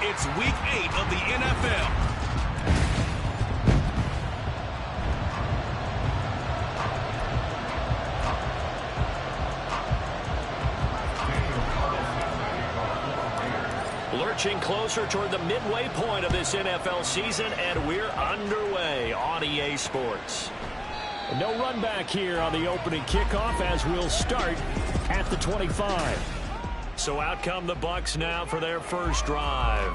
It's week 8 of the NFL. Lurching closer toward the midway point of this NFL season, and we're underway on EA Sports. No run back here on the opening kickoff as we'll start at the 25. So out come the Bucs now for their first drive.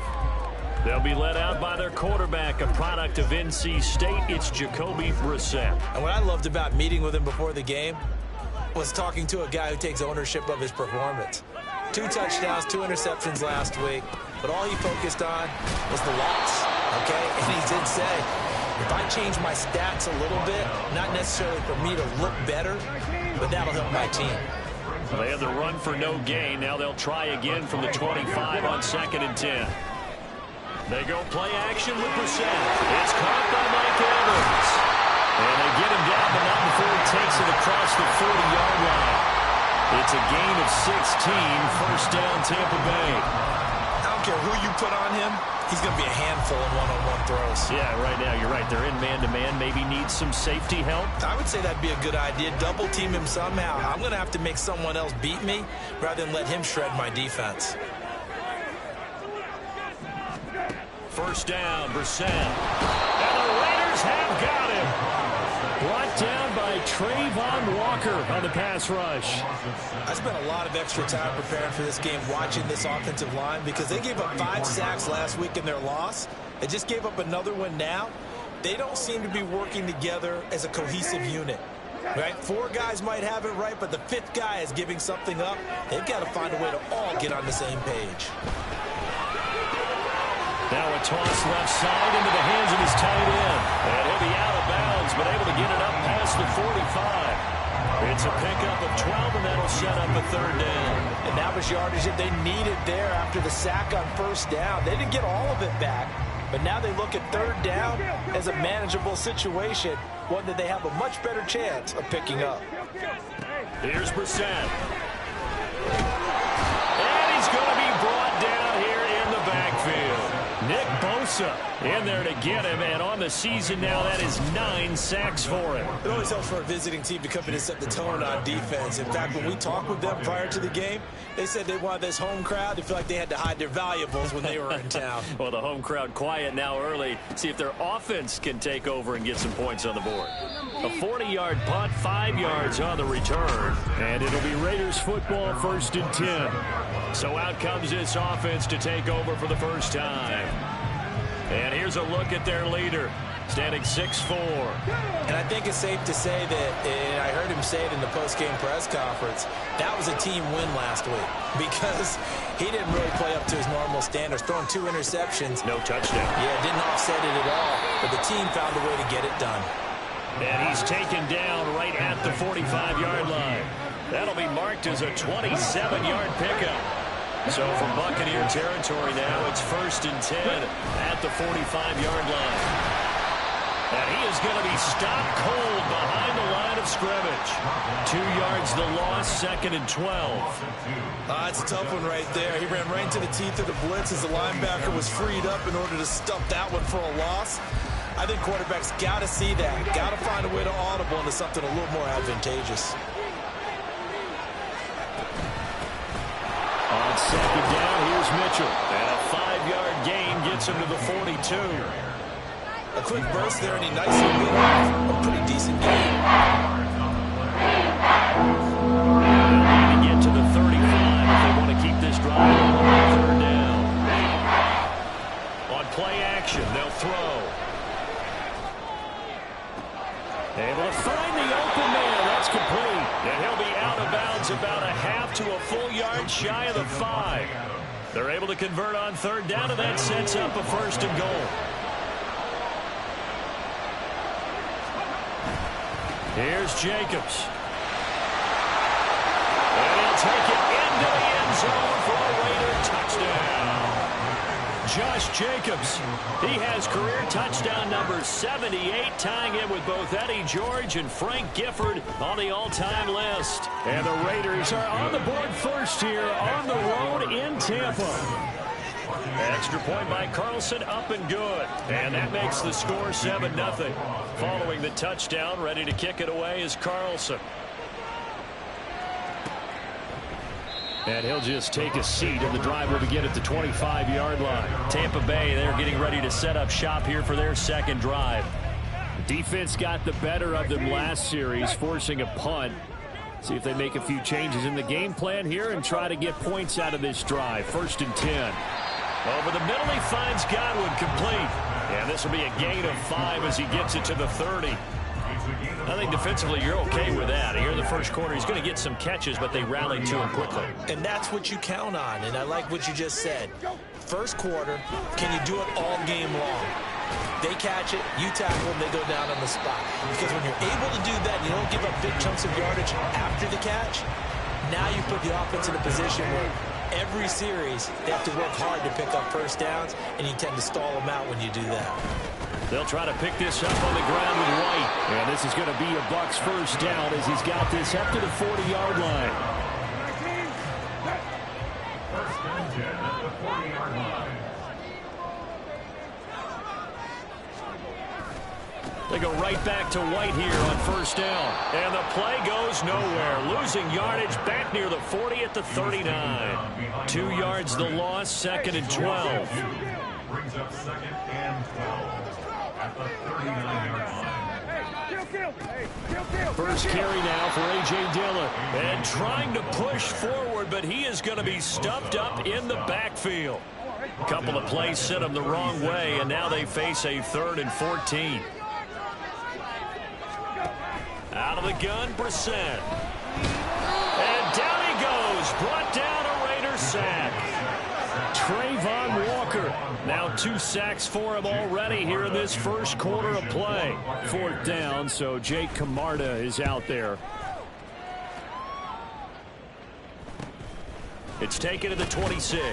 They'll be led out by their quarterback, a product of NC State. It's Jacoby Brissett. And what I loved about meeting with him before the game was talking to a guy who takes ownership of his performance. 2 touchdowns, 2 interceptions last week, but all he focused on was the loss, okay? And he did say, if I change my stats a little bit, not necessarily for me to look better, but that'll help my team. They had the run for no gain. Now they'll try again from the 25 on 2nd and 10. They go play action with Brissett. It's caught by Mike Evans. And they get him down, but not before he takes it across the 40-yard line. It's a gain of 16, first down Tampa Bay. I don't care who you put on him, he's going to be a handful in one-on-one throws. Yeah, right now you're right. They're in man-to-man, maybe needs some safety help. I would say that'd be a good idea. Double team him somehow. I'm going to have to make someone else beat me rather than let him shred my defense. First down, Brissett. And the Raiders have got him. Brought down by Trayvon Walker on the pass rush. I spent a lot of extra time preparing for this game watching this offensive line because they gave up 5 sacks last week in their loss. They just gave up another one now. They don't seem to be working together as a cohesive unit. Right? 4 guys might have it right, but the 5th guy is giving something up. They've got to find a way to all get on the same page. Now a toss left side into the hands of his tight end. And he'll be out of bounds, but able to get it up past the 45. It's a pickup of 12, and that'll set up a 3rd down. And that was yardage that they needed there after the sack on 1st down. They didn't get all of it back, but now they look at 3rd down as a manageable situation, one that they have a much better chance of picking up. Here's Brissett. And he's going to be brought down here in the backfield. Nick Bosa in there to get him, and on the season now, that is 9 sacks for him. It always helps for a visiting team to come in and set the tone on defense. In fact, when we talked with them prior to the game, they said they wanted this home crowd to feel like they had to hide their valuables when they were in town. Well, the home crowd quiet now early. See if their offense can take over and get some points on the board. A 40-yard punt, 5 yards on the return, and it'll be Raiders football 1st and 10. So out comes this offense to take over for the first time. And here's a look at their leader, standing 6'4". And I think it's safe to say that, and I heard him say it in the post-game press conference, that was a team win last week because he didn't really play up to his normal standards, throwing 2 interceptions. No touchdown. Yeah, didn't offset it at all, but the team found a way to get it done. And he's taken down right at the 45-yard line. That'll be marked as a 27-yard pickup. So from Buccaneer territory now, it's 1st and 10 at the 45-yard line. And he is going to be stopped cold behind the line of scrimmage. 2 yards the loss, 2nd and 12. It's a tough one right there. He ran right into the teeth of the blitz as the linebacker was freed up in order to stuff that one for a loss. I think quarterbacks got to see that. Got to find a way to audible into something a little more advantageous. On 2nd down, here's Mitchell. And a 5-yard gain gets him to the 42. A quick burst there, and he nicely bit off a pretty decent game. They need to get to the 35 if they want to keep this drive on 3rd down. On play action, they'll throw. Able to find the open man. That's complete. And he'll be out of bounds about a half to a full yard shy of the 5. They're able to convert on 3rd down, and that sets up a 1st and goal. Here's Jacobs. And he'll take it into the end zone for a Raider touchdown. Josh Jacobs. He has career touchdown number 78, tying it with both Eddie George and Frank Gifford on the all-time list. And the Raiders are on the board first here on the road in Tampa. Extra point by Carlson, up and good. And that makes the score 7-0. Following the touchdown, ready to kick it away is Carlson. And he'll just take a seat, and the drive will begin at the 25-yard line. Tampa Bay, they're getting ready to set up shop here for their second drive. Defense got the better of them last series, forcing a punt. See if they make a few changes in the game plan here and try to get points out of this drive. 1st and 10. Over the middle, he finds Godwin, complete. And this will be a gain of 5 as he gets it to the 30. I think defensively you're okay with that. Here in the first quarter, he's going to get some catches, but they rallied to him quickly. And that's what you count on, and I like what you just said. First quarter, can you do it all game long? They catch it, you tackle them, they go down on the spot. Because when you're able to do that, you don't give up big chunks of yardage after the catch, now you put the offense in a position where every series they have to work hard to pick up first downs, and you tend to stall them out when you do that. They'll try to pick this up on the ground with White. And this is going to be a Bucs first down as he's got this up to the 40-yard line. They go right back to White here on first down. And the play goes nowhere. Losing yardage back near the 40 at the 39. 2 yards the loss, 2nd and 12. Brings up 2nd and 12. At the 39-yard line. First carry now for A.J. Dillon. And trying to push forward, but he is going to be stuffed up in the backfield. A couple of plays sent him the wrong way, and now they face a 3rd and 14. Out of the gun, Brissett. And down he goes. Brought down a Raider sack. Trayvon Walker. Now 2 sacks for him already here in this first quarter of play. 4th down, so Jake Camarda is out there. It's taken to the 26.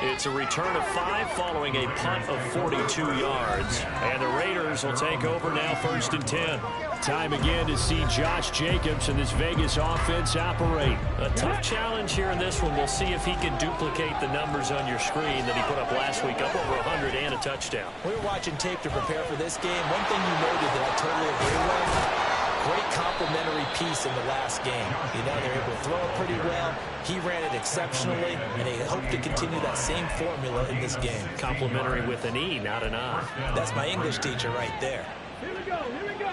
It's a return of 5 following a punt of 42 yards. And the Raiders will take over now 1st and 10. Time again to see Josh Jacobs and this Vegas offense operate. A tough challenge here in this one. We'll see if he can duplicate the numbers on your screen that he put up last week, up over 100 and a touchdown. We were watching tape to prepare for this game. One thing you noted that I totally agree with, great complementary piece in the last game. You know, they're able to throw it pretty well. He ran it exceptionally, and they hope to continue that same formula in this game. Complimentary with an E, not an I. That's my English teacher right there. Here we go, here we go.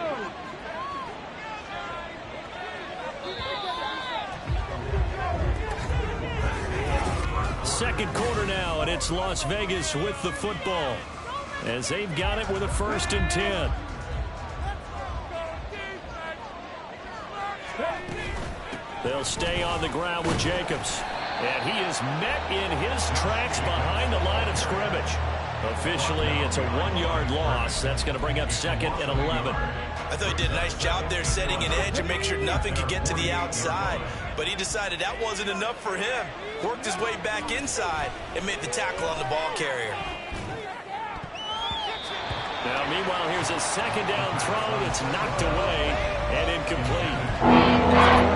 Second quarter now, and it's Las Vegas with the football as they've got it with a 1st and 10. They'll stay on the ground with Jacobs. And he is met in his tracks behind the line of scrimmage. Officially, it's a 1-yard loss. That's going to bring up 2nd and 11. I thought he did a nice job there setting an edge and make sure nothing could get to the outside. But he decided that wasn't enough for him. Worked his way back inside and made the tackle on the ball carrier. Now, meanwhile, here's a 2nd down throw that's knocked away and incomplete.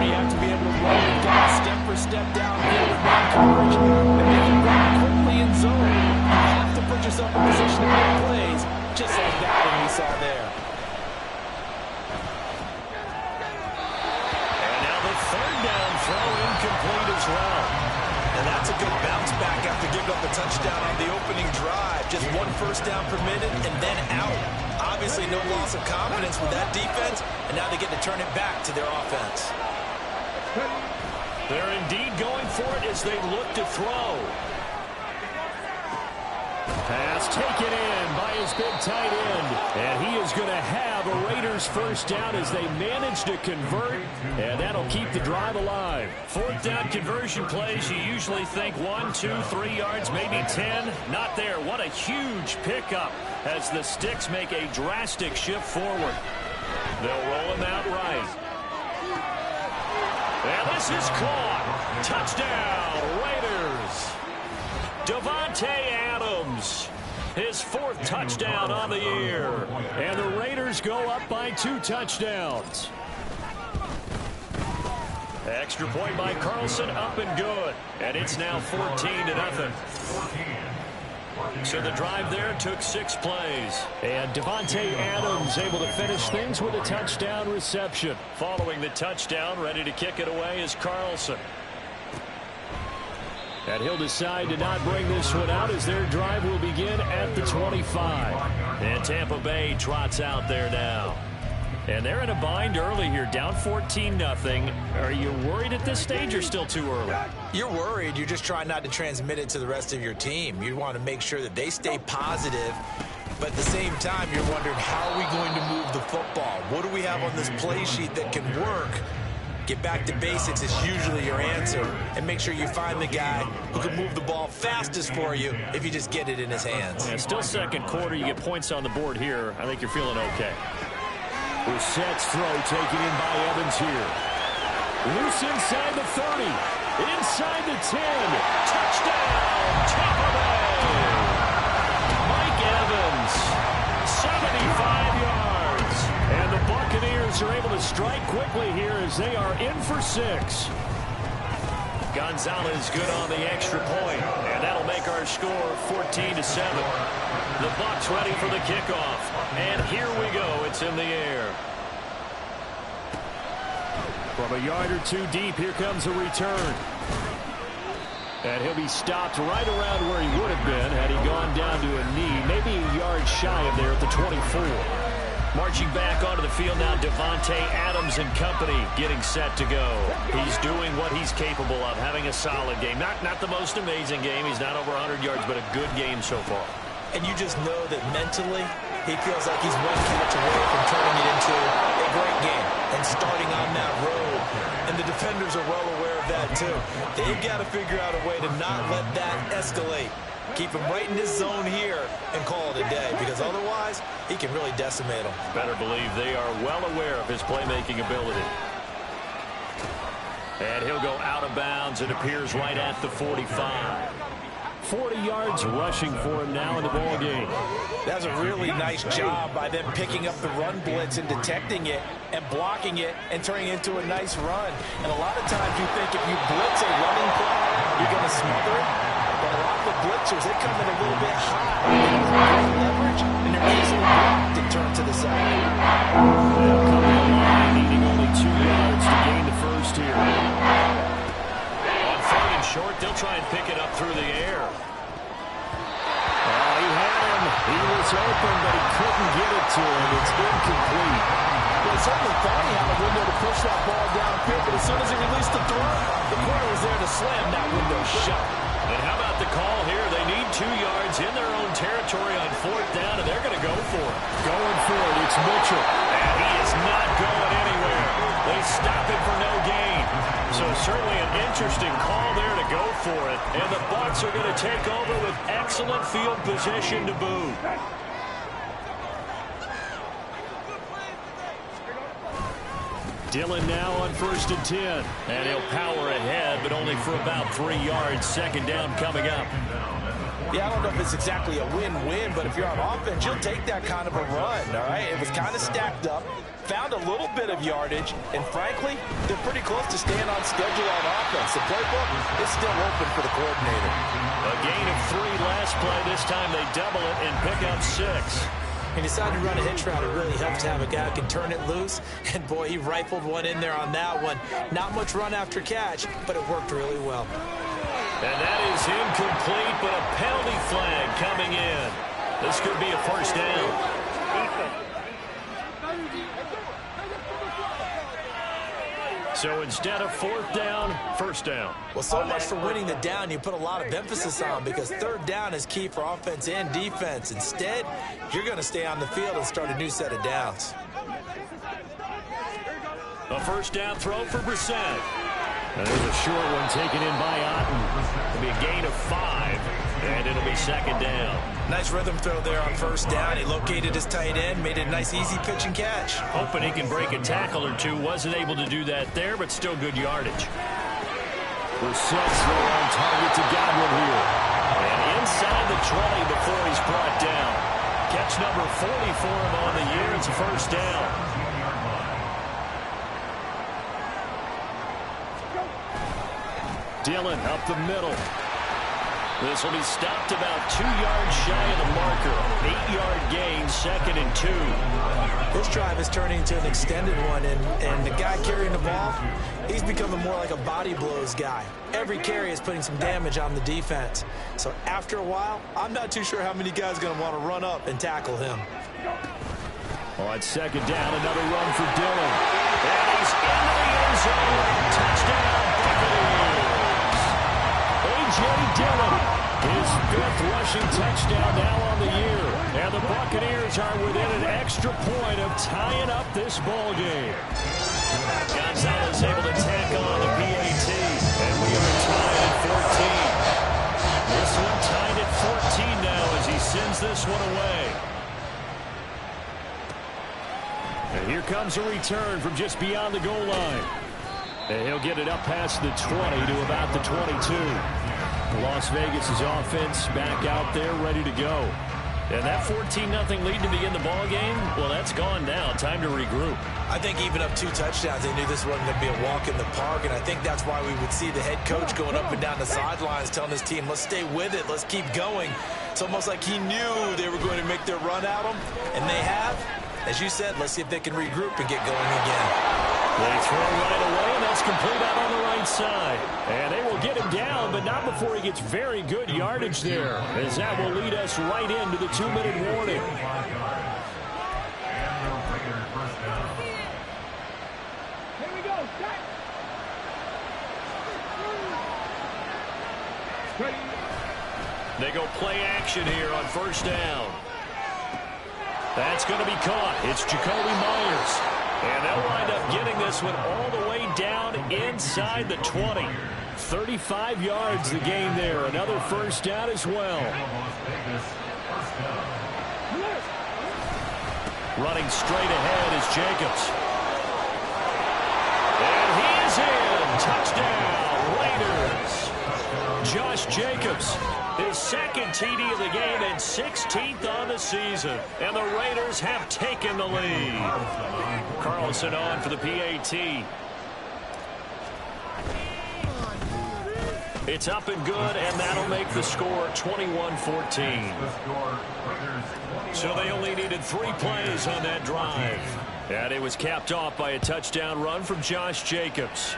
You have to be able to run it down step for step downhill with man coverage and make it run quickly in zone. You have to put yourself in position to make plays, just like that one we saw there. And now the 3rd down throw incomplete as well. And that's a good bounce back after giving up a touchdown on the opening drive. Just 1 first down permitted and then out. Obviously no loss of confidence with that defense, and now they get to turn it back to their offense. They're indeed going for it as they look to throw. Pass taken in by his big tight end. And he is going to have a Raiders first down as they manage to convert. And that'll keep the drive alive. 4th down conversion plays, you usually think 1, 2, 3 yards, maybe 10. Not there. What a huge pickup as the Sticks make a drastic shift forward. They'll roll him out right. And this is caught. Touchdown, Raiders. Davante Adams. Adams. His 4th touchdown on the year. And the Raiders go up by 2 touchdowns. Extra point by Carlson, up and good. And it's now 14-0. So the drive there took 6 plays. And Davante Adams able to finish things with a touchdown reception. Following the touchdown, ready to kick it away is Carlson. And he'll decide to not bring this one out as their drive will begin at the 25. And Tampa Bay trots out there now. And they're in a bind early here, down 14-0. Are you worried at this stage or still too early? You're worried. You're just trying not to transmit it to the rest of your team. You want to make sure that they stay positive. But at the same time, you're wondering, how are we going to move the football? What do we have on this play sheet that can work? Get back to basics is usually your answer. And make sure you find the guy who can move the ball fastest for you if you just get it in his hands. Yeah, still second quarter. You get points on the board here. I think you're feeling okay. Brissett's throw taken in by Evans here. Loose inside the 30. Inside the 10. Touchdown, Tampa Bay. Mike Evans, 75 yards. And the Buccaneers are able to strike quickly here as they are in for 6. Gonzalez good on the extra point, and that'll make our score 14-7. The Bucs ready for the kickoff, and here we go. It's in the air. From a yard or 2 deep, here comes a return. And he'll be stopped right around where he would have been had he gone down to a knee, maybe a yard shy of there at the 24. Marching back onto the field now, Davante Adams and company getting set to go. He's doing what he's capable of, having a solid game. Not the most amazing game. He's not over 100 yards, but a good game so far. And you just know that mentally, he feels like he's one catch away from turning it into a great game and starting on that road. And the defenders are well aware of that, too. They've got to figure out a way to not let that escalate. Keep him right in this zone here and call it a day, because otherwise he can really decimate them. Better believe they are well aware of his playmaking ability. And he'll go out of bounds. It appears right at the 45. 40 yards rushing for him now in the ball game. That's a really nice job by them picking up the run blitz and detecting it and blocking it and turning it into a nice run. And a lot of times you think if you blitz a running play, you're going to smother it. But a lot of the blitzers, they come in a little bit high. They have great leverage, and they're easily blocked and turned to the side. They'll come in line, needing only 2 yards to gain the first here. On 3rd and short, they'll try and pick it up through the air. He had him. He was open, but he couldn't get it to him. It's incomplete. Well, he certainly thought he had a window to push that ball downfield, but as soon as he released the throw, the corner was there to slam that window shut. And how about the call here? They need 2 yards in their own territory on 4th down, and they're going to go for it. Going for it, it's Mitchell. And he is not going anywhere. They stop it for no gain. So certainly an interesting call there to go for it. And the Bucs are going to take over with excellent field position to boot. Dillon now on 1st and 10. And he'll power ahead, but only for about 3 yards. 2nd down coming up. Yeah, I don't know if it's exactly a win-win, but if you're on offense, you'll take that kind of a run, all right? It was kind of stacked up, found a little bit of yardage, and frankly, they're pretty close to staying on schedule on offense. The playbook is still open for the coordinator. A gain of 3 last play. This time they double it and pick up 6. He decided to run a hitch route. It really helps to have a guy who can turn it loose. And, boy, he rifled one in there on that one. Not much run after catch, but it worked really well. And that is incomplete, but a penalty flag coming in. This could be a 1st down. So instead of 4th down, 1st down. Well, so much for winning the down you put a lot of emphasis on, because 3rd down is key for offense and defense. Instead, you're going to stay on the field and start a new set of downs. A 1st down throw for Brissett. And there's a short one taken in by Otten. It'll be a gain of 5, and it'll be 2nd down. Nice rhythm throw there on 1st down. He located his tight end, made it a nice easy pitch and catch. Hoping he can break a tackle or 2. Wasn't able to do that there, but still good yardage. Brissett's throw on target to Godwin here. And in inside the 20 before he's brought down. Catch number 40 for him on the year. It's a first down. Dillon up the middle. This will be stopped about 2 yards shy of the marker. 8-yard gain, 2nd and 2. This drive is turning into an extended one, and the guy carrying the ball, he's becoming more like a body blows guy. Every carry is putting some damage on the defense. So after a while, I'm not too sure how many guys are going to want to run up and tackle him. On 2nd down, another run for Dillon. And he's into the end zone. Touchdown, Buccaneers. A.J. Dillon, his 5th rushing touchdown now on the year. And the Buccaneers are within an extra point of tying up this ball game. Gonzalez able to tack on the PAT. And we are tied at 14. This one tied at 14 now as he sends this one away. And here comes a return from just beyond the goal line. And he'll get it up past the 20 to about the 22. Las Vegas' offense back out there ready to go. And that 14-0 lead to begin the ball game, well, that's gone now. Time to regroup. I think even up 2 touchdowns, they knew this wasn't going to be a walk in the park, and I think that's why we would see the head coach going up and down the sidelines telling his team, let's stay with it, let's keep going. It's almost like he knew they were going to make their run at him, and they have. As you said, let's see if they can regroup and get going again. They throw right away, and that's complete out on the right side. And they will get him down, but not before he gets very good yardage there, as that will lead us right into the 2-minute warning. Here we go. They go play action here on 1st down. That's going to be caught. It's Jacoby Myers. And they'll wind up getting this one all the way down inside the 20. 35 yards the gain there. Another 1st down as well. Running straight ahead is Jacobs. And he is in. Touchdown, Raiders. Josh Jacobs. His 2nd TD of the game and 16th on the season. And the Raiders have taken the lead. Carlson on for the PAT. It's up and good, and that'll make the score 21-14. So they only needed 3 plays on that drive. And it was capped off by a touchdown run from Josh Jacobs.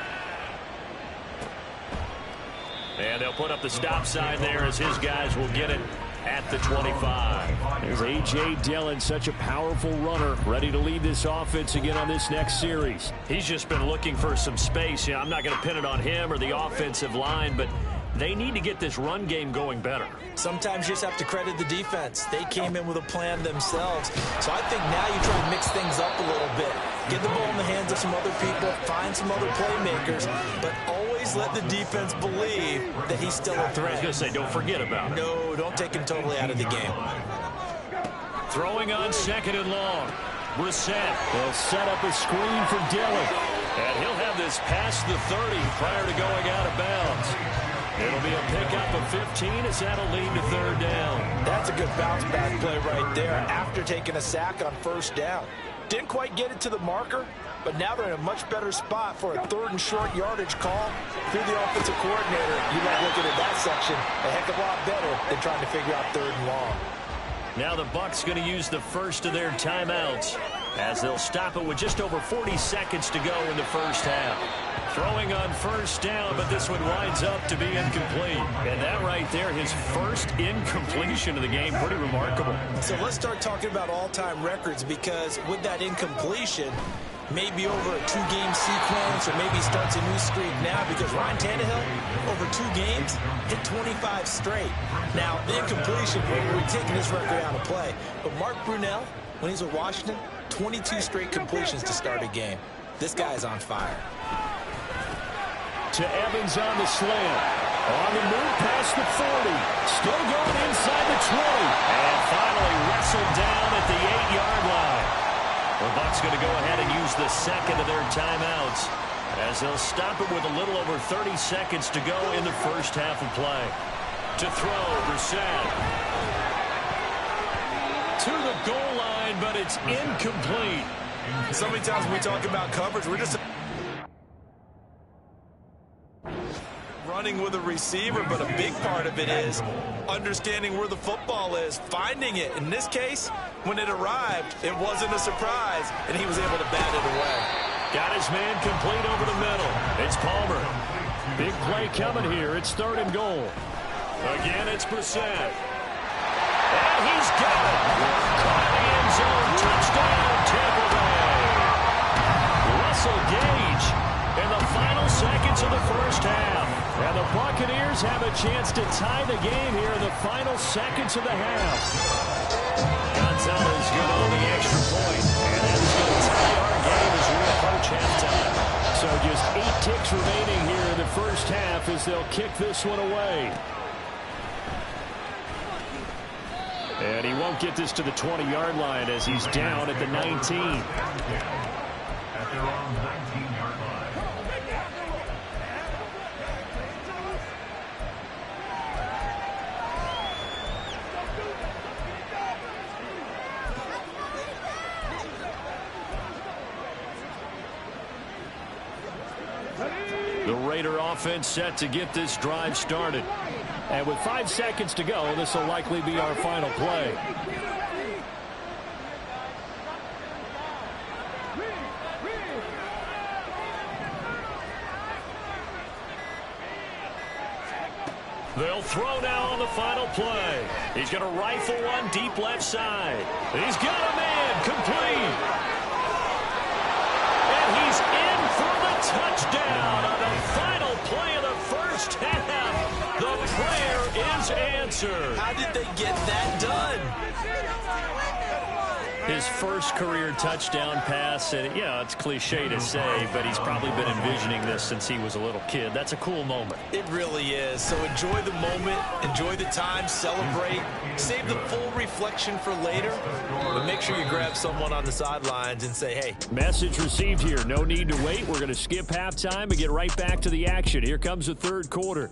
And they'll put up the stop sign there as his guys will get it at the 25. There's A.J. Dillon, such a powerful runner, ready to lead this offense again on this next series. He's just been looking for some space. I'm not going to pin it on him or the offensive line, but they need to get this run game going better. Sometimes you just have to credit the defense. They came in with a plan themselves. So I think now you try to mix things up a little bit. Get the ball in the hands of some other people, find some other playmakers, but always let the defense believe that he's still a threat. I was going to say, don't forget about it. No, don't take him totally out of the game. Throwing on 2nd and long. Brissett will set up a screen for Dillon. And he'll have this past the 30 prior to going out of bounds. It'll be a pickup of 15 as that'll lead to 3rd down. That's a good bounce-back play right there after taking a sack on 1st down. Didn't quite get it to the marker, but now they're in a much better spot for a 3rd and short yardage call. Through the offensive coordinator, you like looking at that section a heck of a lot better than trying to figure out 3rd and long. Now the Bucs going to use the first of their timeouts as they'll stop it with just over 40 seconds to go in the 1st half. Throwing on 1st down, but this one winds up to be incomplete. And that right there, his first incompletion of the game, pretty remarkable. So let's start talking about all-time records, because with that incompletion, maybe over a 2-game sequence, or maybe starts a new streak now, because Ryan Tannehill, over 2 games, hit 25 straight. Now, the incompletion, we're taking this record out of play. But Mark Brunell, when he's with Washington, 22 straight completions to start a game. This guy's on fire. To Evans on the slant. On the move past the 40. Still going inside the 20. And finally wrestled down at the 8-yard line. The Bucs going to go ahead and use the 2nd of their timeouts as they'll stop it with a little over 30 seconds to go in the 1st half of play. To throw, Brissett. To the goal line, but it's incomplete. So many times when we talk about coverage, we're just running with a receiver, but a big part of it is understanding where the football is, finding it. In this case, when it arrived, it wasn't a surprise, and he was able to bat it away. Got his man complete over the middle. It's Palmer. Big play coming here. It's 3rd and goal. Again, it's Brissett. And he's got it. Caught in the end zone. Touchdown, Tampa Bay. Russell Gage in the final seconds of the first half. And the Buccaneers have a chance to tie the game here in the final seconds of the half. Gonzalez good on the extra point. And that is going to tie our game as we approach halftime. So just 8 ticks remaining here in the first half as they'll kick this one away. And he won't get this to the 20-yard line as he's down at the 19. At their own 19-yard line. The Raider offense set to get this drive started. And with 5 seconds to go, this will likely be our final play. They'll throw now on the final play. He's going to rifle one deep left side. He's got a man complete. And he's in for the touchdown on the final play of the first half. The prayer is answered. How did they get that done? His first career touchdown pass, and yeah, it's cliche to say, but he's probably been envisioning this since he was a little kid. That's a cool moment. It really is. So enjoy the moment, enjoy the time, celebrate, save the full reflection for later, but make sure you grab someone on the sidelines and say, hey. Message received here. No need to wait. We're going to skip halftime and get right back to the action. Here comes the third quarter.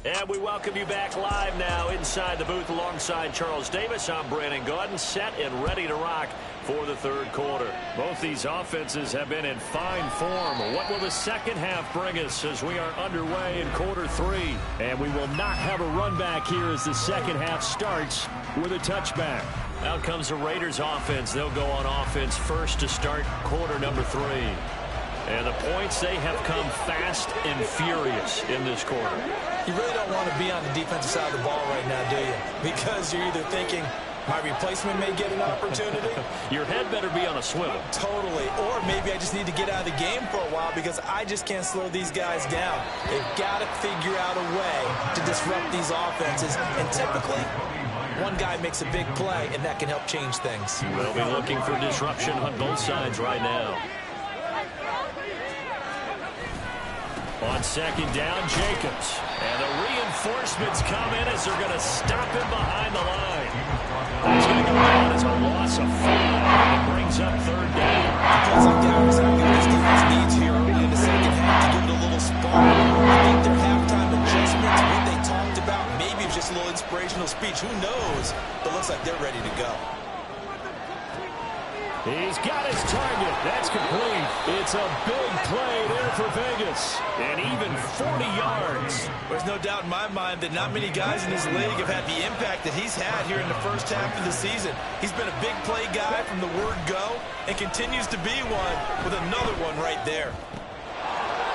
And we welcome you back live now inside the booth alongside Charles Davis. I'm Brandon Gaudin, set and ready to rock for the third quarter. Both these offenses have been in fine form. What will the second half bring us as we are underway in quarter 3? And we will not have a run back here as the second half starts with a touchback. Out comes the Raiders offense. They'll go on offense first to start quarter number 3. And the points, they have come fast and furious in this quarter. You really don't want to be on the defensive side of the ball right now, do you? Because you're either thinking, my replacement may get an opportunity. Your head better be on a swivel. Totally. Or maybe I just need to get out of the game for a while because I just can't slow these guys down. They've got to figure out a way to disrupt these offenses. And typically, one guy makes a big play, and that can help change things. We'll be looking for disruption on both sides right now. On second down, Jacobs. And the reinforcements come in as they're going to stop him behind the line. That's going to go down as a loss of 5. And it brings up third down. Plays like that is exactly what this defense needs here early in the second half to give it a little spark. I think their halftime adjustments, what they talked about, maybe it's just a little inspirational speech. Who knows? But it looks like they're ready to go. He's got his target. That's complete. It's a big play there for Vegas. And even 40 yards. There's no doubt in my mind that not many guys in this league have had the impact that he's had here in the first half of the season. He's been a big play guy from the word go and continues to be one with another one right there.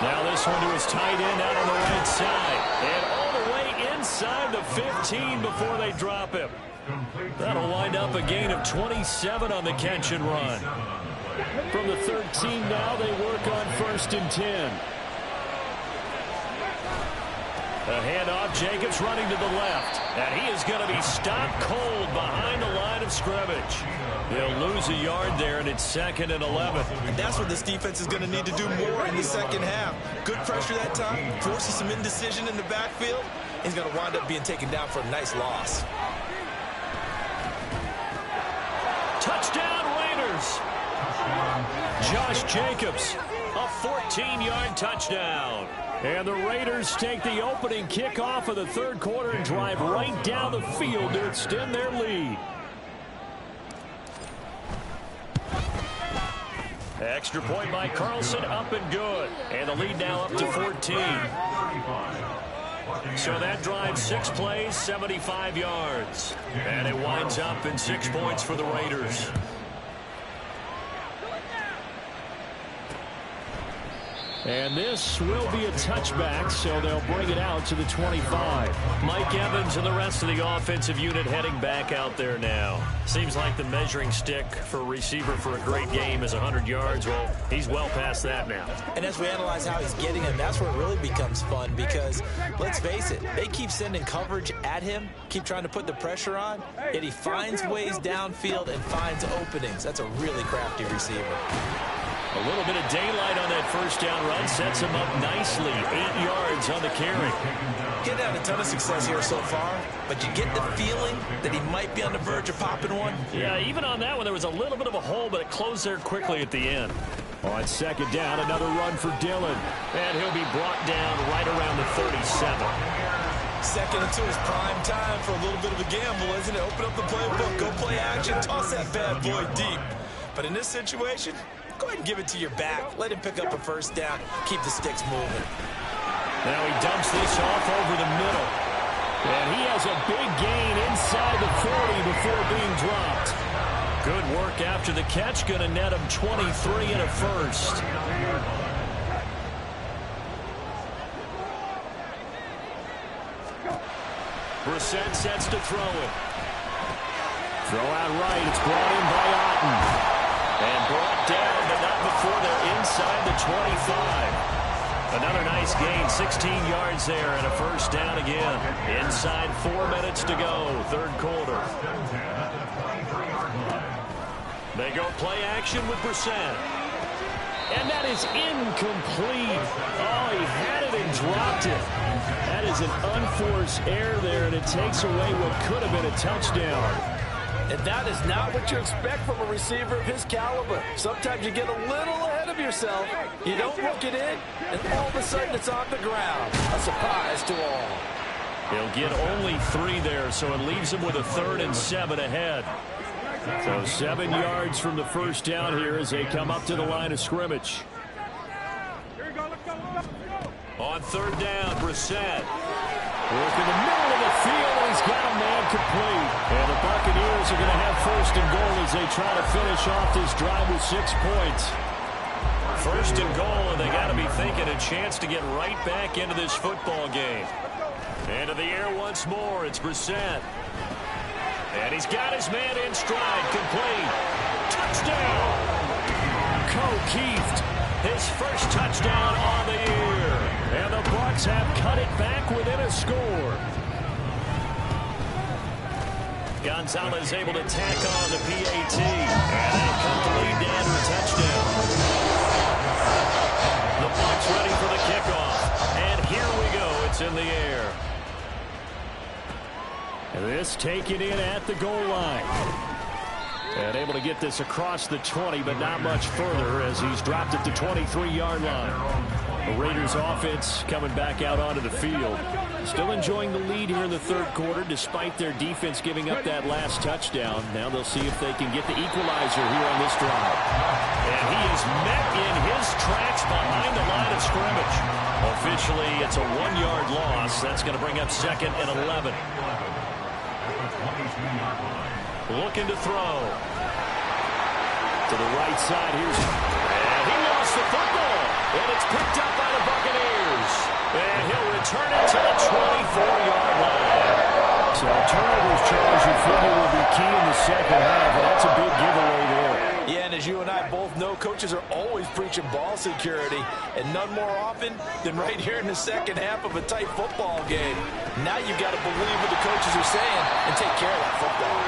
Now this one to his tight end out on the right side. And all the way inside the 15 before they drop him. That'll wind up a gain of 27 on the catch and run. From the 13 now, they work on 1st and 10. A handoff, Jacobs running to the left. And he is going to be stopped cold behind the line of scrimmage. They'll lose a yard there, and it's 2nd and 11. And that's what this defense is going to need to do more in the second half. Good pressure that time, forces some indecision in the backfield. He's going to wind up being taken down for a nice loss. Touchdown, Raiders. Josh Jacobs, a 14-yard touchdown. And the Raiders take the opening kickoff of the third quarter and drive right down the field to extend their lead. Extra point by Carlson, up and good. And the lead now up to 14. So that drives 6 plays, 75 yards. And it winds up in 6 points for the Raiders. And this will be a touchback, so they'll bring it out to the 25. Mike Evans and the rest of the offensive unit heading back out there now. Seems like the measuring stick for a receiver for a great game is 100 yards. Well, he's well past that now. And as we analyze how he's getting him, that's where it really becomes fun because, let's face it, they keep sending coverage at him, keep trying to put the pressure on, yet he finds ways downfield and finds openings. That's a really crafty receiver. A little bit of daylight on that first down run sets him up nicely. 8 yards on the carry. Getting had a ton of success here so far, but you get the feeling that he might be on the verge of popping one. Yeah, even on that one, there was a little bit of a hole, but it closed there quickly at the end. On second down, another run for Dillon. And he'll be brought down right around the 37. Second into his prime time for a little bit of a gamble, isn't it? Open up the playbook, go play action, toss that bad boy deep. But in this situation, go ahead and give it to your back. Let him pick up a first down. Keep the sticks moving. Now he dumps this off over the middle. And he has a big gain inside the 40 before being dropped. Good work after the catch. Going to net him 23 and a first. Brissett sets to throw it. Throw out right. It's brought in by Otten. And brought down, but not before they're inside the 25. Another nice gain, 16 yards there, and a first down again. Inside 4 minutes to go, third quarter. They go play action with Brissett. And that is incomplete. Oh, he had it and dropped it. That is an unforced error there, and it takes away what could have been a touchdown. And that is not what you expect from a receiver of his caliber. Sometimes you get a little ahead of yourself. You don't look it in, and all of a sudden it's on the ground. A surprise to all. He'll get only 3 there, so it leaves him with a 3rd and 7 ahead. So 7 yards from the first down here as they come up to the line of scrimmage. On third down, Brissett. Work in the middle of the field, and he's got a man complete. And the Buccaneers are going to have first and goal as they try to finish off this drive with 6 points. First and goal, and they got to be thinking a chance to get right back into this football game. Into the air once more, it's Brissett. And he's got his man in stride, complete. Touchdown! Keeft, his first touchdown on the year. And the Bucs have cut it back within a score. Gonzalez able to tack on the PAT. And that'll come to lead down to a touchdown. The Bucs ready for the kickoff. And here we go. It's in the air. And this taken in at the goal line. And able to get this across the 20, but not much further as he's dropped it to 23-yard line. The Raiders offense coming back out onto the field. Still enjoying the lead here in the third quarter despite their defense giving up that last touchdown. Now they'll see if they can get the equalizer here on this drive. And he is met in his tracks behind the line of scrimmage. Officially, it's a 1-yard loss. That's going to bring up 2nd and 11. Looking to throw. To the right side. And he lost the football. And it's picked up by the Buccaneers. And he'll return it to the 24-yard line. So turnovers, Charles, you figure will be key in the second half. And that's a big giveaway there. Yeah, and as you and I both know, coaches are always preaching ball security, and none more often than right here in the second half of a tight football game. Now you've got to believe what the coaches are saying and take care of that football.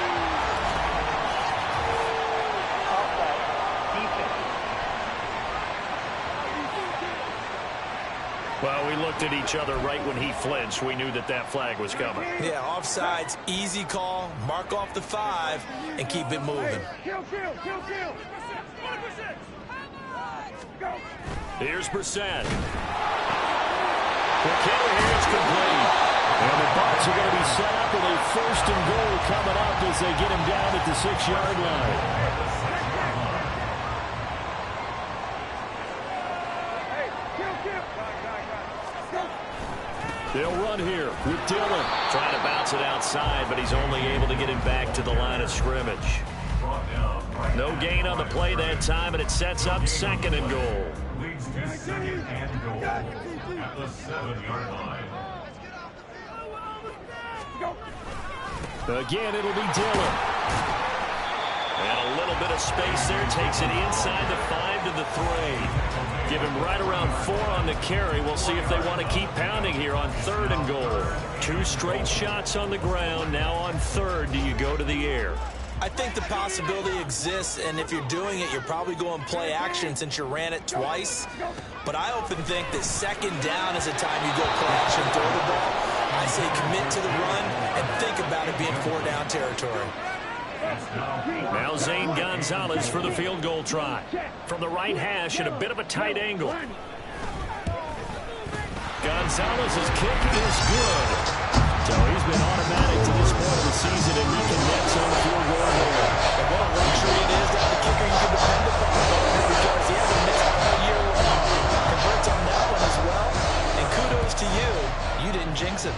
Well, we looked at each other right when he flinched. We knew that that flag was coming. Yeah, offsides, easy call, mark off the 5, and keep it moving. Kill. Go. Here's Brissett. The carry here is complete. And the Bucs are going to be set up with a 1st and goal coming up as they get him down at the 6-yard line. They'll run here with Dillon. Trying to bounce it outside, but he's only able to get it back to the line of scrimmage. No gain on the play that time, and it sets up 2nd and goal. Leads to 2nd and goal at the 7-yard line. Again, it'll be Dillon. And a little bit of space there. Takes it inside the 5 to the 3. Give him right around 4 on the carry. We'll see if they want to keep pounding here on 3rd and goal. 2 straight shots on the ground. Now on 3rd, do you go to the air? I think the possibility exists, and if you're doing it, you're probably going play action since you ran it twice. But I often think that 2nd down is the time you go play action, throw the ball. I say commit to the run and think about it being 4-down territory. Now Zane Gonzalez for the field goal try. From the right hash at a bit of a tight angle. Gonzalez's kick is good. So he's been automatic to this point of the season, and he connects on the field goal here. And what a luxury it is to have a kicker you can depend upon, because he hasn't missed all year long. Converts on that one as well. And kudos to you. You didn't jinx him.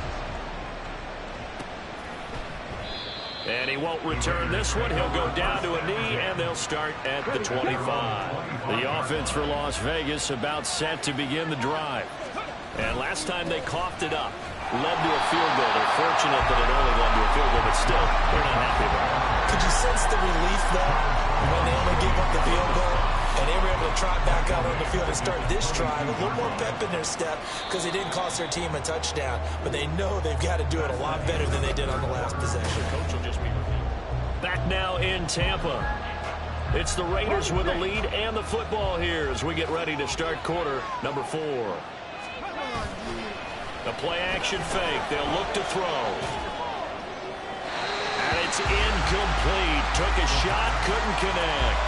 And he won't return this one. He'll go down to a knee, and they'll start at the 25. The offense for Las Vegas about set to begin the drive. And last time they coughed it up. Led to a field goal. They're fortunate that it only led to a field goal, but still, they're not happy about it. Could you sense the relief, though, when they only gave up the field goal, and they were able to trot back out on the field and start this drive with a little more pep in their step because they didn't cost their team a touchdown, but they know they've got to do it a lot better than they did on the last possession. Coach will just be back now in Tampa. It's the Raiders with the lead and the football here as we get ready to start quarter number 4. The play-action fake. They'll look to throw. And it's incomplete. Took a shot, couldn't connect.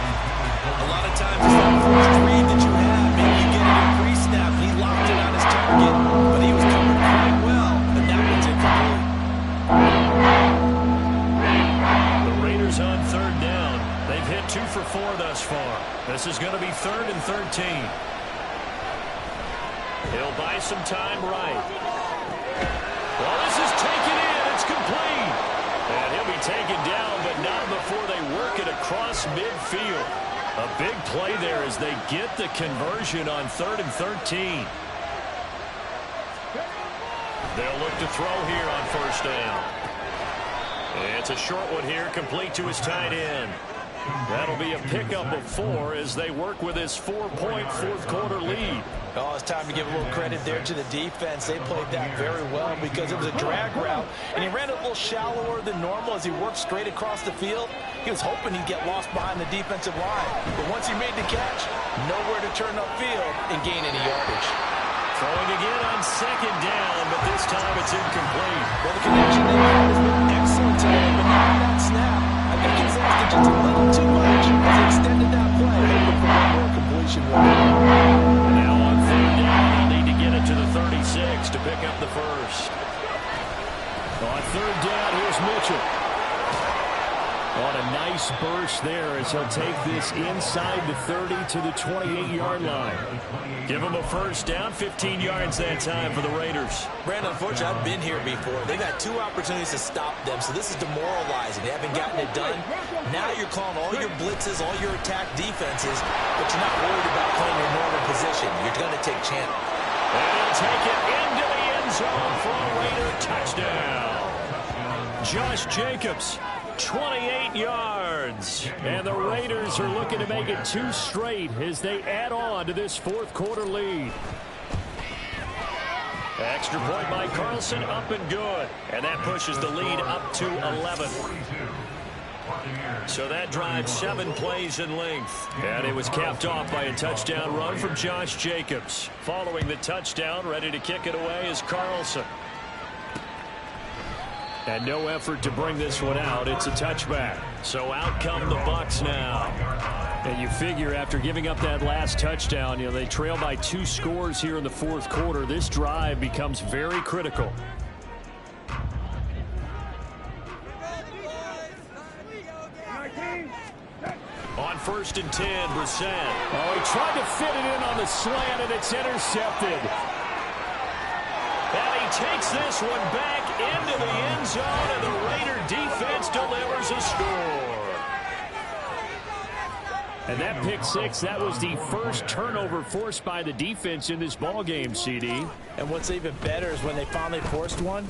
A lot of times it's that first read that you have. Maybe you get it in pre-snap. He locked it on his target, but he was covered quite well. And that one's incomplete. The Raiders on 3rd down. They've hit 2 for 4 thus far. This is going to be 3rd and 13. He'll buy some time right. Well, this is taken in. It's complete. And he'll be taken down, but not before they work it across midfield. A big play there as they get the conversion on 3rd and 13. They'll look to throw here on 1st down. It's a short one here, complete to his tight end. That'll be a pickup of 4 as they work with his 4-point 4th quarter lead. Oh, it's time to give a little credit there to the defense. They played that very well because it was a drag route, and he ran it a little shallower than normal as he worked straight across the field. He was hoping he'd get lost behind the defensive line, but once he made the catch, nowhere to turn upfield and gain any yardage. Throwing again on 2nd down, but this time it's incomplete. Well, the connection they had has been excellent today, but not on that snap. I think he's asked it just a little too much as he extended that play, hoping for one more completion. Now on 3rd down, they'll need to get it to the 36 to pick up the first. On 3rd down, here's Mitchell. On a nice burst there as he'll take this inside the 30 to the 28-yard line. Give him a 1st down, 15 yards that time for the Raiders. Brandon, unfortunately, I've been here before. They've had 2 opportunities to stop them, so this is demoralizing. They haven't gotten it done. Now you're calling all your blitzes, all your attack defenses, but you're not worried about playing your normal position. You're going to take chance. And he'll take it into the end zone for a Raider touchdown. Josh Jacobs. 28 yards. And the Raiders are looking to make it 2 straight as they add on to this 4th quarter lead. Extra point by Carlson, up and good. And that pushes the lead up to 11. So that drives 7 plays in length. And it was capped off by a touchdown run from Josh Jacobs. Following the touchdown, ready to kick it away is Carlson. And no effort to bring this one out. It's a touchback. So out come the Bucs now. And you figure after giving up that last touchdown, they trail by 2 scores here in the fourth quarter. This drive becomes very critical. On 1st and 10, Brissett. Oh, he tried to fit it in on the slant, and it's intercepted. And he takes this one back into the end zone, and the Raider defense delivers a score. And that pick six, that was the first turnover forced by the defense in this ballgame, CD. And what's even better is when they finally forced one,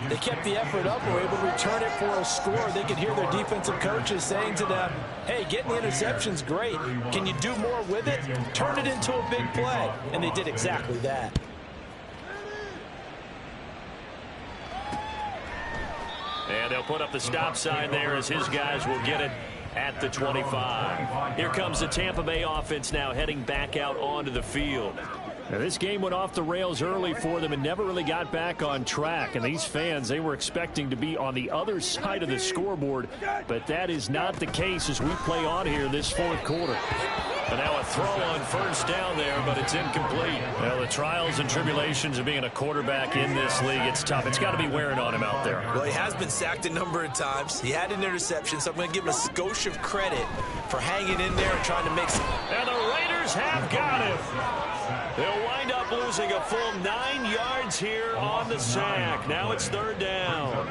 they kept the effort up and were able to return it for a score. They could hear their defensive coaches saying to them, hey, getting the interception's great. Can you do more with it? Turn it into a big play. And they did exactly that. And they'll put up the stop sign there as his guys will get it at the 25. Here comes the Tampa Bay offense now heading back out onto the field. Now, this game went off the rails early for them and never really got back on track. And these fans, they were expecting to be on the other side of the scoreboard. But that is not the case as we play on here this fourth quarter. And now a throw on 1st down there, but it's incomplete. Well, the trials and tribulations of being a quarterback in this league, it's tough. It's got to be wearing on him out there. Well, he has been sacked a number of times. He had an interception, so I'm going to give him a skosh of credit for hanging in there and trying to make some. And the Raiders have got him. They'll wind up losing a full 9 yards here on the sack. Now it's 3rd down.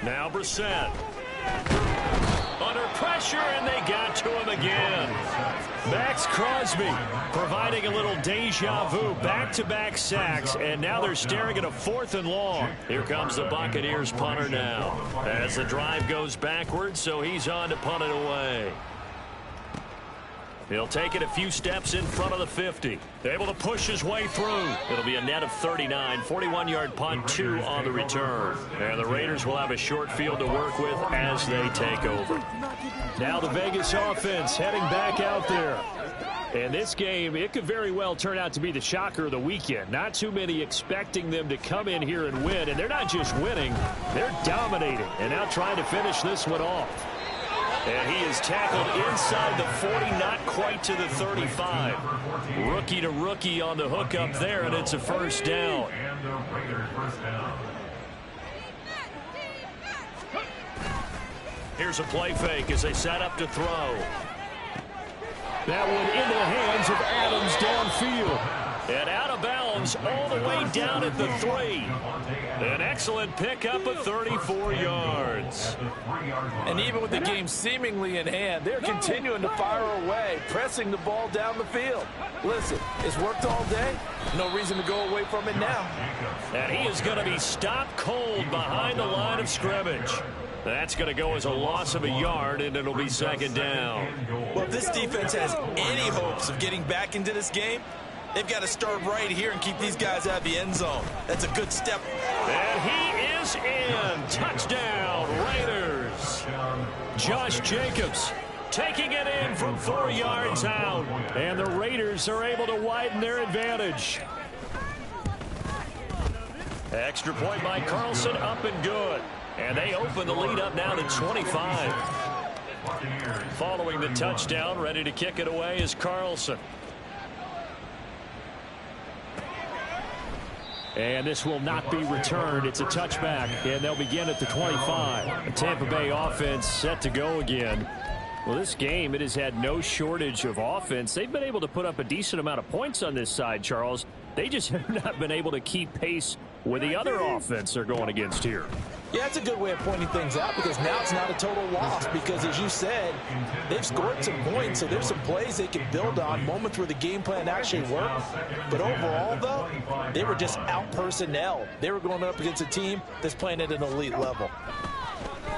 Now Brissett. Under pressure, and they got to him again. Max Crosby providing a little deja vu. Back-to-back sacks, and now they're staring at a 4th and long. Here comes the Buccaneers punter now. As the drive goes backwards, so he's on to punt it away. He'll take it a few steps in front of the 50. Able to push his way through. It'll be a net of 39. 41-yard punt, 2 on the return. And the Raiders will have a short field to work with as they take over. Now the Vegas offense heading back out there. And this game, it could very well turn out to be the shocker of the weekend. Not too many expecting them to come in here and win. And they're not just winning, they're dominating. And now trying to finish this one off. And he is tackled inside the 40, not quite to the 35. Rookie to rookie on the hook up there, and it's a 1st down. Here's a play fake as they set up to throw. That one into the hands of Adams downfield. And out of bounds all the way down at the 3. An excellent pickup of 34 yards. And even with the game seemingly in hand, they're continuing to fire away, pressing the ball down the field. Listen, it's worked all day. No reason to go away from it now. And he is going to be stopped cold behind the line of scrimmage. That's going to go as a loss of a yard, and it'll be 2nd down. Well, if this defense has any hopes of getting back into this game, they've got to start right here and keep these guys out of the end zone. That's a good step. And he is in. Touchdown, Raiders. Josh Jacobs taking it in from 4 yards out. And the Raiders are able to widen their advantage. Extra point by Carlson, up and good. And they open the lead up now to 25. Following the touchdown, ready to kick it away is Carlson. And this will not be returned. It's a touchback, and they'll begin at the 25. The Tampa Bay offense set to go again. Well, this game, it has had no shortage of offense. They've been able to put up a decent amount of points on this side, Charles. They just have not been able to keep pace with the other offense they're going against here. Yeah, that's a good way of pointing things out because now it's not a total loss because, as you said, they've scored some points, so there's some plays they can build on, moments where the game plan actually worked. But overall, though, they were just out-personnel. They were going up against a team that's playing at an elite level.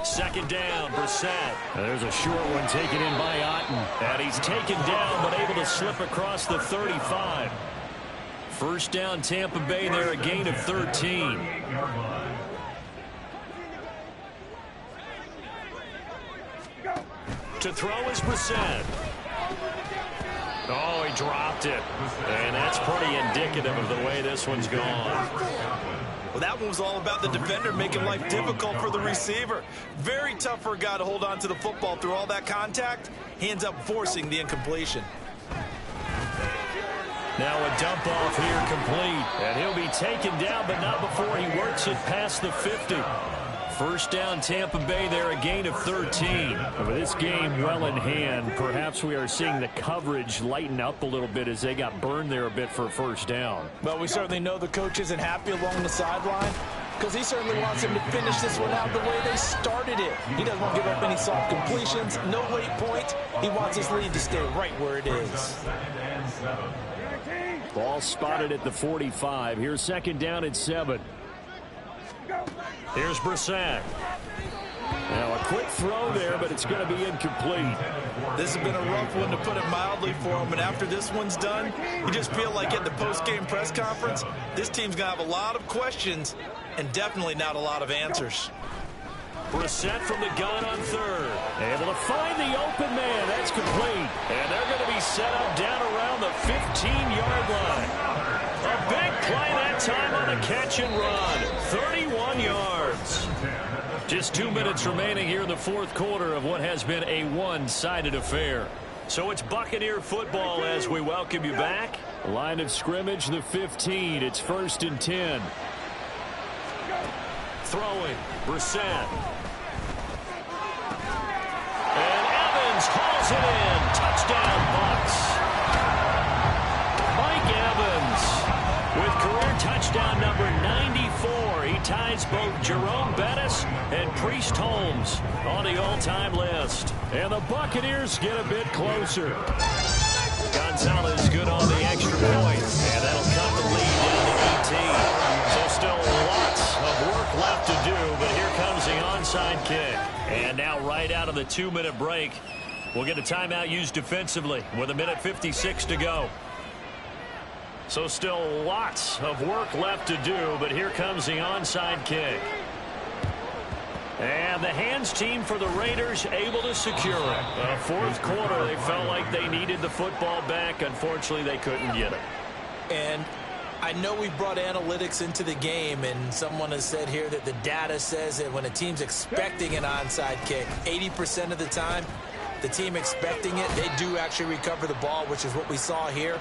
2nd down, Brissett. There's a short one taken in by Otten. And he's taken down but able to slip across the 35. 1st down, Tampa Bay there, a gain of 13. To throw is Brissett. Oh, he dropped it. And that's pretty indicative of the way this one's gone. Well, that one was all about the defender making life difficult for the receiver. Very tough for a guy to hold on to the football through all that contact. He ends up forcing the incompletion. Now a dump off here complete. And he'll be taken down, but not before he works it past the 50. First down, Tampa Bay there, a gain of 13. With this game well in hand, perhaps we are seeing the coverage lighten up a little bit as they got burned there a bit for a first down. Well, we certainly know the coach isn't happy along the sideline because he certainly wants him to finish this one out the way they started it. He doesn't want to give up any soft completions, no late points. He wants his lead to stay right where it is. Ball spotted at the 45. Here's second down at 7. Here's Brissett. Now a quick throw there, but it's going to be incomplete. This has been a rough one, to put it mildly, for him. And after this one's done, you just feel like at the post-game press conference, this team's going to have a lot of questions and definitely not a lot of answers. Brissett from the gun on third. Able to find the open man. That's complete. And they're going to be set up down around the 15-yard line. A big play that time on the catch and run. 31 yards. Just 2 minutes remaining here in the fourth quarter of what has been a one-sided affair. So it's Buccaneer football as we welcome you back. Line of scrimmage, the 15. It's 1st and 10. Throwing, Brissett. And Evans hauls it in. Touchdown, Bucs. Mike Evans with career touchdown number 94. He ties both Jerome Bettis and Priest Holmes on the all-time list. And the Buccaneers get a bit closer. Gonzalez good on the extra point. And that'll cut the lead down to 18. So still lots of work left to do, but here comes the onside kick. And now right out of the 2-minute break, we'll get a timeout used defensively with 1:56 to go. So still lots of work left to do, but here comes the onside kick. And the hands team for the Raiders able to secure it. Fourth quarter, they felt like they needed the football back. Unfortunately, they couldn't get it. And I know we brought analytics into the game, and someone has said here that the data says that when a team's expecting an onside kick, 80% of the time, the team expecting it, they do actually recover the ball, which is what we saw here.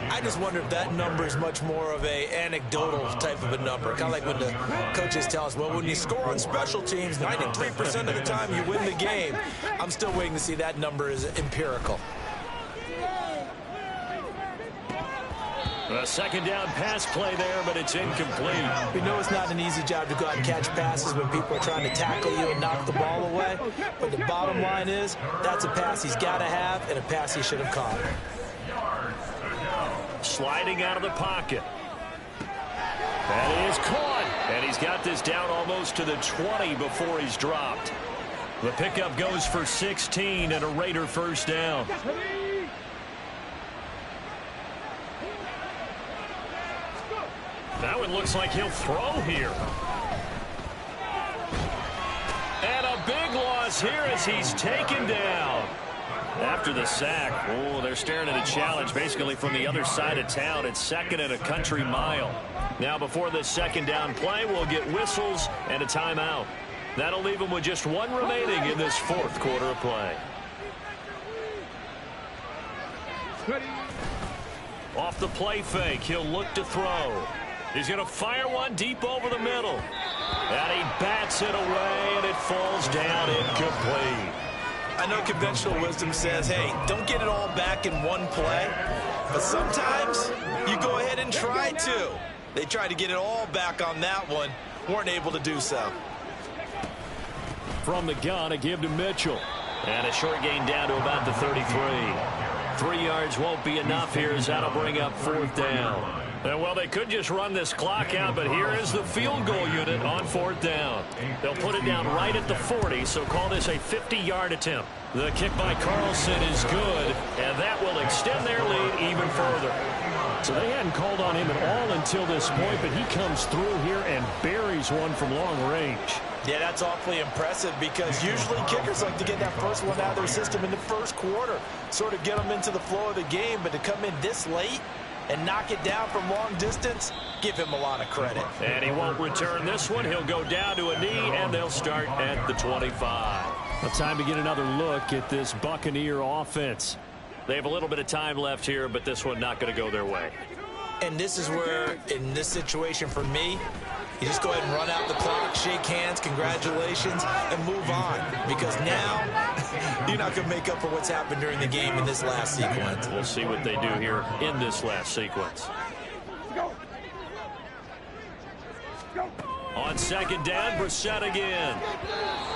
I just wonder if that number is much more of a anecdotal type of a number. Kind of like when the coaches tell us, well, when you score on special teams, 93% of the time you win the game. I'm still waiting to see that number is empirical. A second down pass play there, but it's incomplete. We know it's not an easy job to go out and catch passes when people are trying to tackle you and knock the ball away. But the bottom line is, that's a pass he's got to have and a pass he should have caught. Sliding out of the pocket. That is caught. And he's got this down almost to the 20 before he's dropped. The pickup goes for 16 and a Raider first down. That one looks like he'll throw here. And a big loss here as he's taken down. After the sack, oh, they're staring at a challenge basically from the other side of town. It's 2nd and a country mile. Now before this second down play, we'll get whistles and a timeout. That'll leave them with just one remaining in this fourth quarter of play. Off the play fake, he'll look to throw. He's going to fire one deep over the middle. And he bats it away, and it falls down incomplete. I know conventional wisdom says, hey, don't get it all back in one play. But sometimes you go ahead and try to. They tried to get it all back on that one. Weren't able to do so. From the gun, a give to Mitchell. And a short gain down to about the 33. 3 yards won't be enough here as that'll bring up fourth down. Well, they could just run this clock out, but here is the field goal unit on fourth down. They'll put it down right at the 40, so call this a 50-yard attempt. The kick by Carlson is good, and that will extend their lead even further. So they hadn't called on him at all until this point, but he comes through here and buries one from long range. Yeah, that's awfully impressive because usually kickers like to get that first one out of their system in the first quarter, sort of get them into the flow of the game, but to come in this late, and knock it down from long distance, give him a lot of credit. And he won't return this one. He'll go down to a knee, and they'll start at the 25. Well, time to get another look at this Buccaneer offense. They have a little bit of time left here, but this one not going to go their way. And this is where, in this situation for me, you just go ahead and run out the clock, shake hands, congratulations, and move on. Because now, you're not going to make up for what's happened during the game in this last sequence. We'll see what they do here in this last sequence. On second down, Brissett again.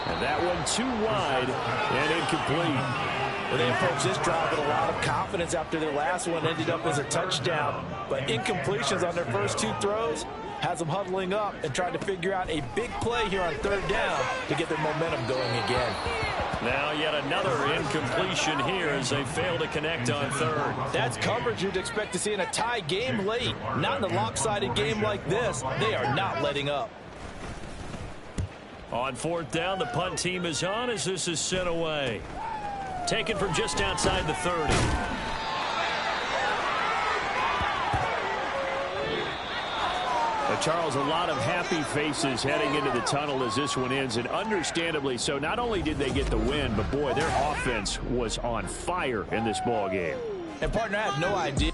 And that one too wide and incomplete. Well, they approached this drive with a lot of confidence after their last one ended up as a touchdown. But incompletions on their first two throws has them huddling up and trying to figure out a big play here on third down to get their momentum going again. Now yet another incompletion here as they fail to connect on third. That's coverage you'd expect to see in a tie game late. Not in a lopsided game like this. They are not letting up. On fourth down, the punt team is on as this is sent away. Taken from just outside the 30. Charles, a lot of happy faces heading into the tunnel as this one ends, and understandably so. Not only did they get the win, but boy, their offense was on fire in this ball game. And partner, I have no idea.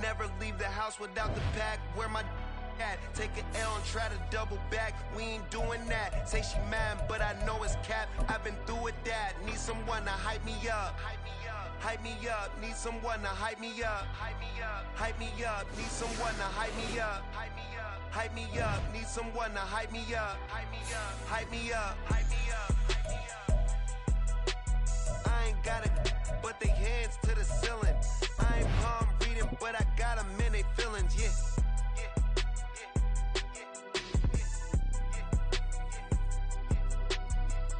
Never leave the house without the pack. Where my at? Take an L and try to double back. We ain't doing that. Say she mad, but I know it's cap. I've been through with that. Need someone to hype me up. Hype me up. Need someone to hype me up. Hype me up. Need someone to hype me up. Hype me up. Need someone to hype me up. Hype me up. I ain't got it, but they hands to the ceiling. I ain't palm reading, but I got them in they feelings, yeah.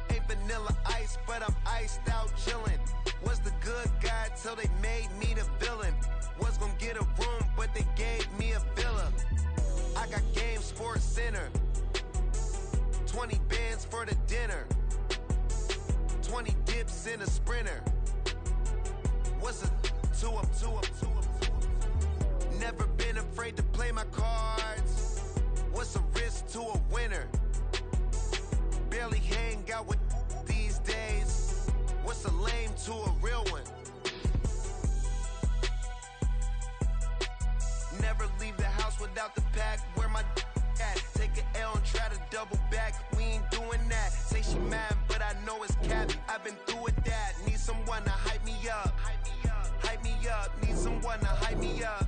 Ain't vanilla ice, but I'm iced out chillin'. Was the good guy till they made me the villain. Was gonna get a room, but they gave me a villa. I got Game Sports Center. 20 bands for the dinner. 20 dips in a sprinter. What's a two up? Never been afraid to play my cards. What's a risk to a winner? Barely hang out with these days. What's a lame to a real one? Never leave the house without the pack. Where my at? Take an L and try to double back. We ain't doing that. Say she mad, but I know it's cap. I've been through with that. Need someone to hype me up. Hype me up. Need someone to hype me up.